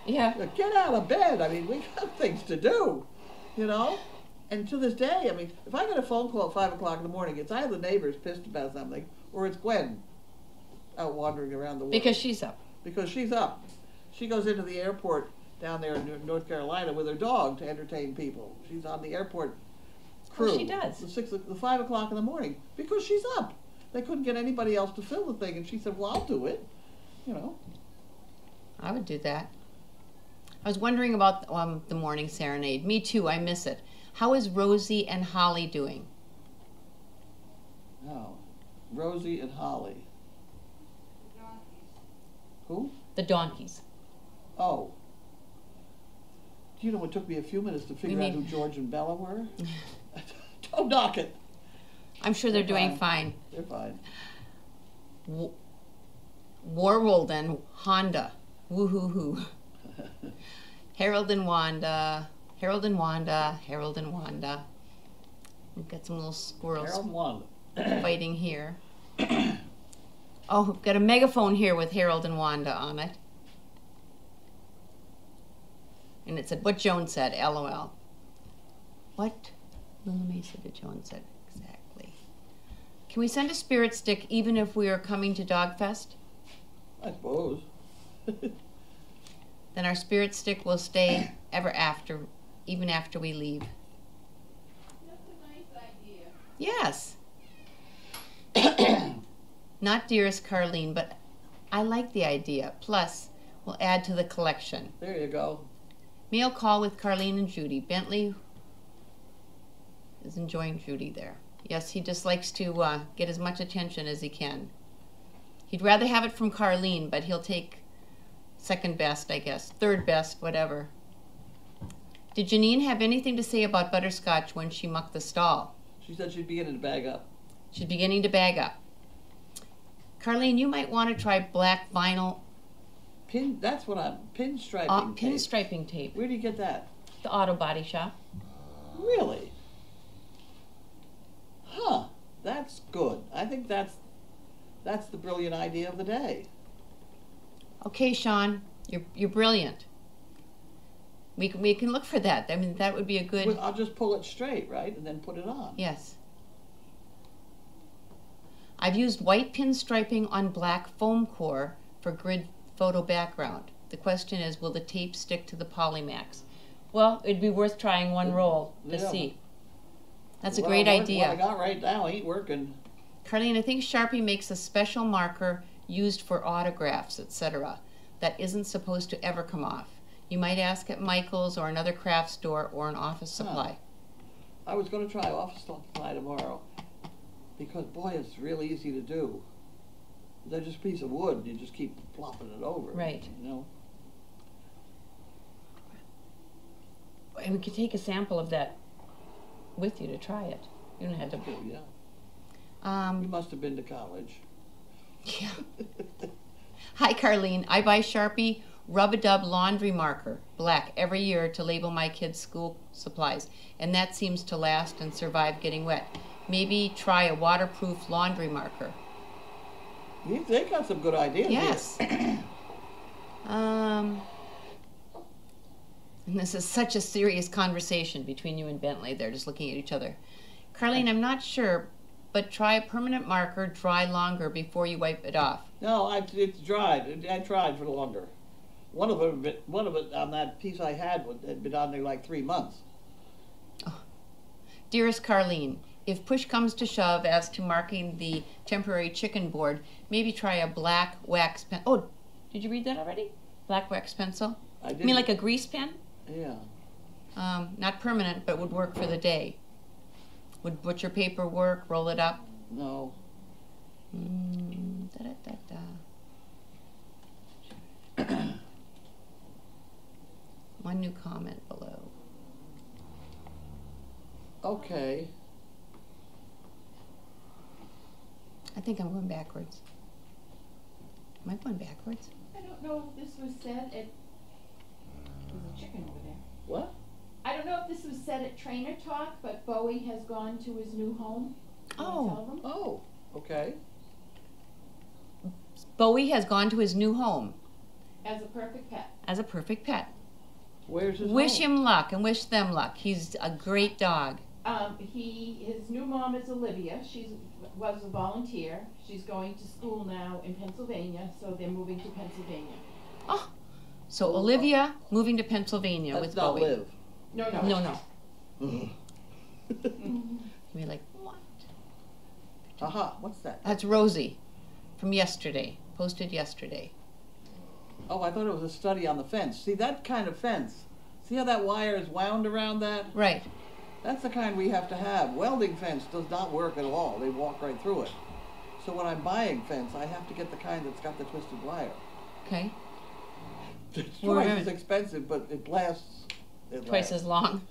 Yeah. Get out of bed. I mean, we got things to do, you know? And to this day, I mean, if I get a phone call at 5 o'clock in the morning, it's either the neighbors pissed about something or it's Gwen out wandering around the woods. Because she's up. Because she's up. She goes into the airport down there in North Carolina with her dog to entertain people. She's on the airport crew. Oh, she does. The 5 o'clock in the morning because she's up. They couldn't get anybody else to fill the thing, and she said, "Well, I'll do it." You know. I would do that. I was wondering about the morning serenade. Me too. I miss it. How is Rosie and Holly doing? Oh, Rosie and Holly. Who? The donkeys. Oh. Do you know it took me a few minutes to figure out who George and Bella were? Don't knock it. I'm sure they're doing fine. They're fine. Warwold and Honda. Woo-hoo-hoo. Harold and Wanda. Harold and Wanda. Harold and Wanda. We've got some little squirrels Harold and Wanda. fighting here. Oh, we've got a megaphone here with Harold and Wanda on it. And it said, what Joan said, LOL. What Lila May said that Joan said, exactly. Can we send a spirit stick even if we are coming to Dogfest? I suppose. Then our spirit stick will stay ever after, even after we leave. That's a nice idea. Yes. Not dearest Carlene, but I like the idea. Plus, we'll add to the collection. There you go. Mail call with Carlene and Judy. Bentley is enjoying Judy there. Yes, he just likes to get as much attention as he can. He'd rather have it from Carlene, but he'll take second best, I guess. Third best, whatever. Did Janine have anything to say about butterscotch when she mucked the stall? She said she'd beginning to bag up. She's beginning to bag up. Carlene, you might want to try black vinyl That's what I'm, pinstriping tape. pinstriping tape. Where do you get that? The auto body shop. Really? Huh. That's good. I think that's the brilliant idea of the day. Okay, Sean, you're brilliant. We can look for that. I mean, that would be a good. Well, I'll just pull it straight, right, and then put it on. Yes. I've used white pinstriping on black foam core for grid photo background. The question is, will the tape stick to the Polymax? Well, it'd be worth trying one roll to see. That's a great idea. What I got right now ain't working. Carlene, I think Sharpie makes a special marker used for autographs, etc. that isn't supposed to ever come off. You might ask at Michael's or another craft store or an office supply. I was going to try office supply tomorrow because, boy, it's really easy to do. They're just a piece of wood and you just keep plopping it over. Right. You know? And we could take a sample of that with you to try it. You don't have to. Okay, yeah. You must have been to college. Yeah. Hi, Carlene. I buy Sharpie Rub-a-Dub laundry marker, black, every year to label my kids' school supplies, and that seems to last and survive getting wet. Maybe try a waterproof laundry marker. They got some good ideas. Yes. And this is such a serious conversation between you and Bentley. They're just looking at each other. Carlene, I'm not sure, but try a permanent marker, dry longer before you wipe it off. No, it's dried. I tried for longer. One of it on that piece I had been on there like 3 months. Oh. Dearest Carlene, if push comes to shove as to marking the temporary chicken board, maybe try a black wax pen. Oh, did you read that already? Black wax pencil? I did. You mean like a grease pen? Yeah. Not permanent, but would work for the day. Would butcher paper work? Roll it up? No. One new comment below. Okay. I think I'm going backwards. Am I going backwards? I don't know if this was said at... There's a chicken over there. What? I don't know if this was said at Trainer Talk, but Bowie has gone to his new home. Wanna tell them? Oh, okay. Bowie has gone to his new home. As a perfect pet. As a perfect pet. Where's his Wish home? him luck and wish them luck. He's a great dog. His new mom is Olivia. Was a volunteer. She's going to school now in Pennsylvania, so they're moving to Pennsylvania. Oh, so Olivia moving to Pennsylvania That's with not Bowie. Liv. No. No. Mm-hmm. You'd be like, what? Aha, what's that? That's Rosie from yesterday, posted yesterday. Oh, I thought it was a study on the fence. See, that kind of fence. See how that wire is wound around that? Right. That's the kind we have to have. Welding fence does not work at all. They walk right through it. So when I'm buying fence, I have to get the kind that's got the twisted wire. Okay. It's Well, twice remember- as expensive, but it lasts. Twice as long.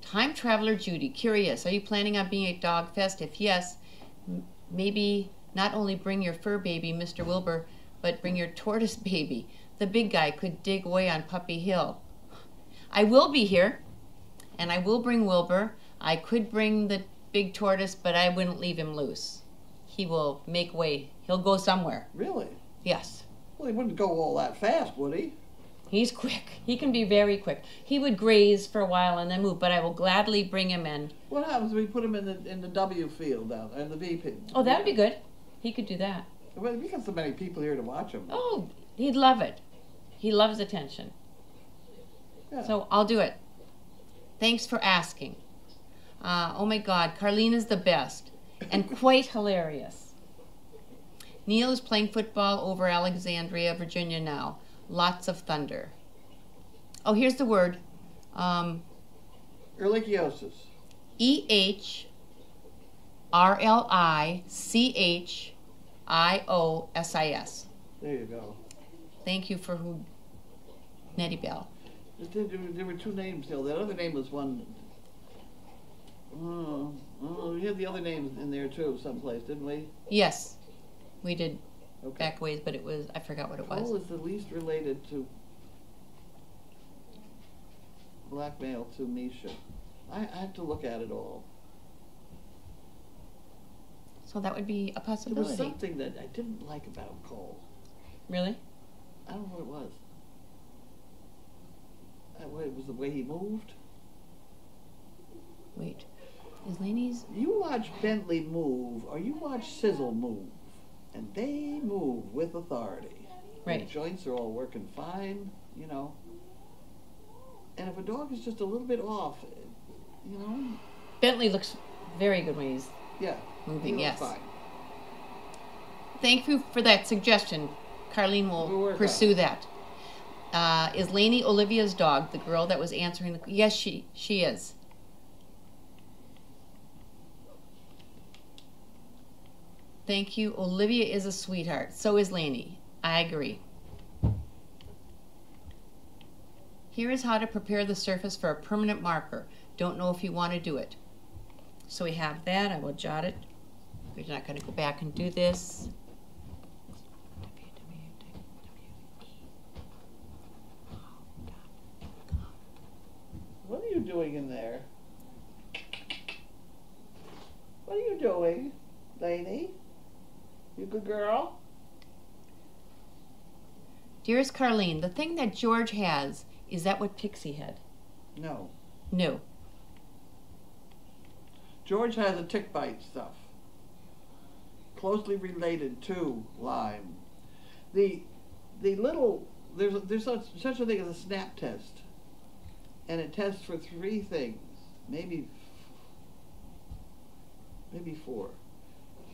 Time traveler Judy, curious, are you planning on being at Dog Fest? If yes, maybe not only bring your fur baby, Mr. Wilbur, but bring your tortoise baby. The big guy could dig away on Puppy Hill. I will be here, and I will bring Wilbur. I could bring the big tortoise, but I wouldn't leave him loose. He will make way. He'll go somewhere. Really? Yes. Well, he wouldn't go all that fast, would he? He's quick. He can be very quick. He would graze for a while and then move, but I will gladly bring him in. What happens if we put him in the W field down there, in the V pin? Oh, that would be good. He could do that. Well, we got so many people here to watch him. Oh, he'd love it. He loves attention. Yeah. So I'll do it. Thanks for asking. Oh my God, Carlene is the best and quite hilarious. Neil is playing football over Alexandria, Virginia now. Lots of thunder. Oh, here's the word. Ehrlichiosis. EHRLICHIOSIS. There you go. Thank you for who, Nettie Bell. There were two names still. The other name was one. We had the other names in there too, someplace, didn't we? Yes, we did Okay. back ways, but it was, I forgot what it was. Cole is the least related to blackmail to Misha. I have to look at it all. So that would be a There was possibility. something that I didn't like about Cole. Really? I don't know what it was. It was the way he moved. Wait, is Lainey's? You watch Bentley move, or you watch Sizzle move, and they move with authority. Right. The joints are all working fine, you know. And if a dog is just a little bit off, you know, Bentley looks very good when he's yeah, moving, he looks yes. fine. Thank you for that suggestion. Carlene We'll will work pursue on that. Is Lainey Olivia's dog, the girl that was answering the... Yes, she is. Thank you. Olivia is a sweetheart. So is Lainey. I agree. Here is how to prepare the surface for a permanent marker. Don't know if you want to do it. So we have that. I will jot it. We're not going to go back and do this. What are you doing in there? What are you doing, Lainey? You good girl? Dearest Carlene, the thing that George has, is that what Pixie had? No. No. George has a tick bite stuff. Closely related to Lyme. The little, there's such a thing as a snap test. And it tests for 3 things, maybe 4.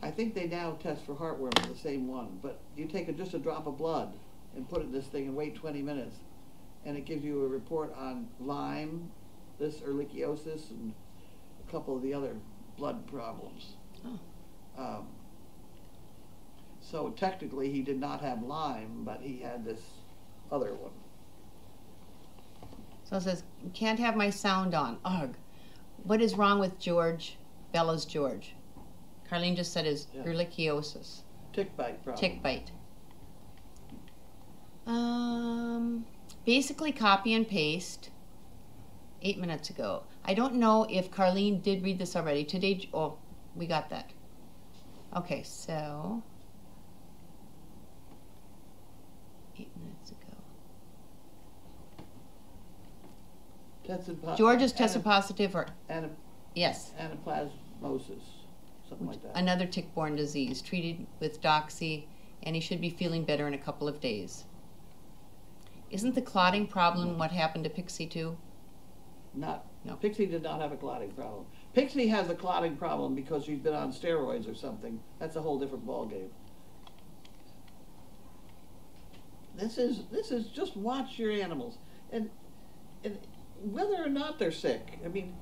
I think they now test for heartworm with the same one, but you take just a drop of blood and put it in this thing and wait 20 minutes, and it gives you a report on Lyme, this ehrlichiosis, and a couple of the other blood problems. Oh. So technically he did not have Lyme, but he had this other one. So it says, can't have my sound on. Ugh. What is wrong with George? Bella's George. Carlene just said his ehrlichiosis. Tick bite problem. Tick bite. Basically copy and paste. 8 minutes ago. I don't know if Carlene did read this already. Today, oh, we got that. Okay, so 8 minutes ago. George is tested positive for yes, anaplasmosis, something like that. Another tick-borne disease, treated with doxy, and he should be feeling better in a couple of days. Isn't the clotting problem what happened to Pixie too? No. Pixie did not have a clotting problem. Pixie has a clotting problem because she's been on steroids or something. That's a whole different ballgame. This is just watch your animals, and whether or not they're sick. I mean,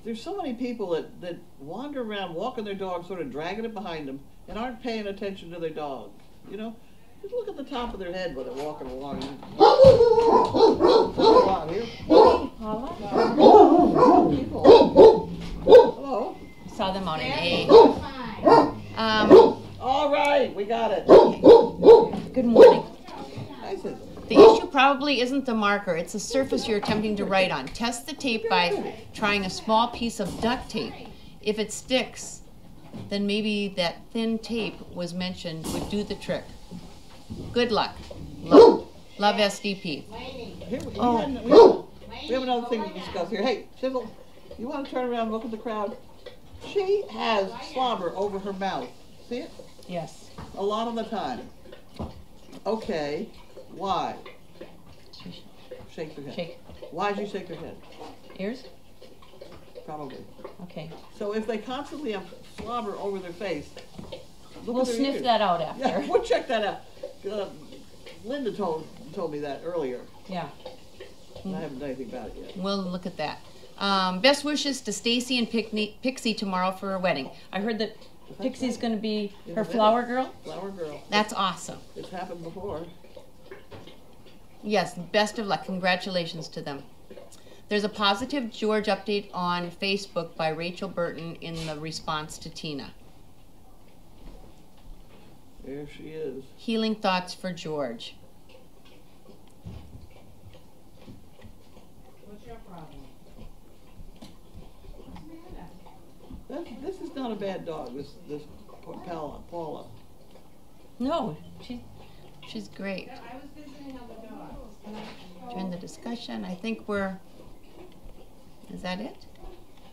there's so many people that wander around walking their dog, sort of dragging it behind them, and aren't paying attention to their dog. You know, just look at the top of their head when they're walking along. Hello. Saw them on an A. All right, we got it. Okay. Good morning. I said, the issue probably isn't the marker, it's the surface you're attempting to write on. Test the tape by trying a small piece of duct tape. If it sticks, then maybe that thin tape was mentioned would do the trick. Good luck. Love SDP. We have another thing to discuss here. Hey, Sizzle, you want to turn around and look at the crowd? She has slobber over her mouth. See it? Yes. A lot of the time. Okay. Why? Shake her head. Shake. Why did you shake her head? Ears? Probably. Okay. So if they constantly have slobber over their face, we'll sniff that out after. Yeah, we'll check that out. Linda told me that earlier. Yeah. And I haven't done anything about it yet. We'll look at that. Best wishes to Stacy and Pixie tomorrow for her wedding. I heard that Pixie's going to be her flower girl. Flower girl. That's awesome. It's happened before. Yes, best of luck. Congratulations to them. There's a positive George update on Facebook by Rachel Burton in the response to Tina. There she is. Healing thoughts for George. What's your problem? This is not a bad dog. This Paula. No, she's great. Yeah, I was visiting other dogs. During the discussion, I think we're. Is that it?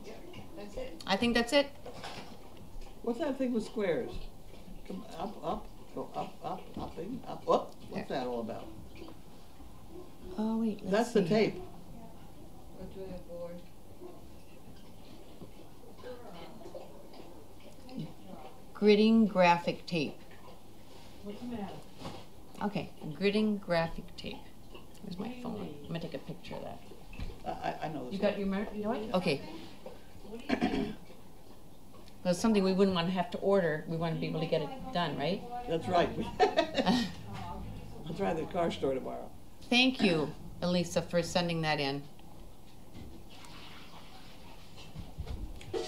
Yeah, that's it. I think that's it. What's that thing with squares? Come up, go up, upping, up. What's that all about? Oh wait, That's the tape. Gridding graphic tape. What's the matter? Okay, gridding graphic tape. Where's my phone? I'm gonna take a picture of that. I know this. You got your mark? You know what? Okay. Well, it's something we wouldn't want to have to order. We want to be able to get it done, right? That's right. I'll try the car store tomorrow. Thank you, Elisa, for sending that in.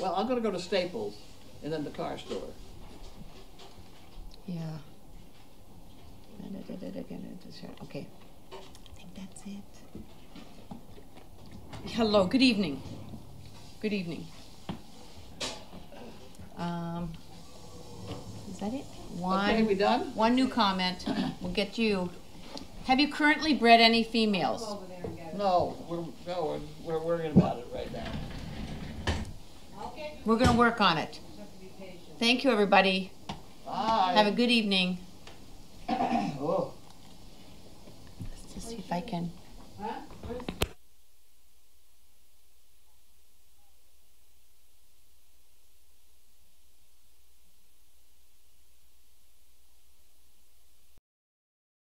Well, I'm gonna go to Staples and then the car store. Yeah. Okay. I think that's it. Hello, good evening. Good evening. Is that it? Okay, we done? One new comment. We'll get you. Have you currently bred any females? No, we're worrying about it right now. We're going to work on it. Thank you, everybody. Bye. Have a good evening. Oh. Let's just see if I can.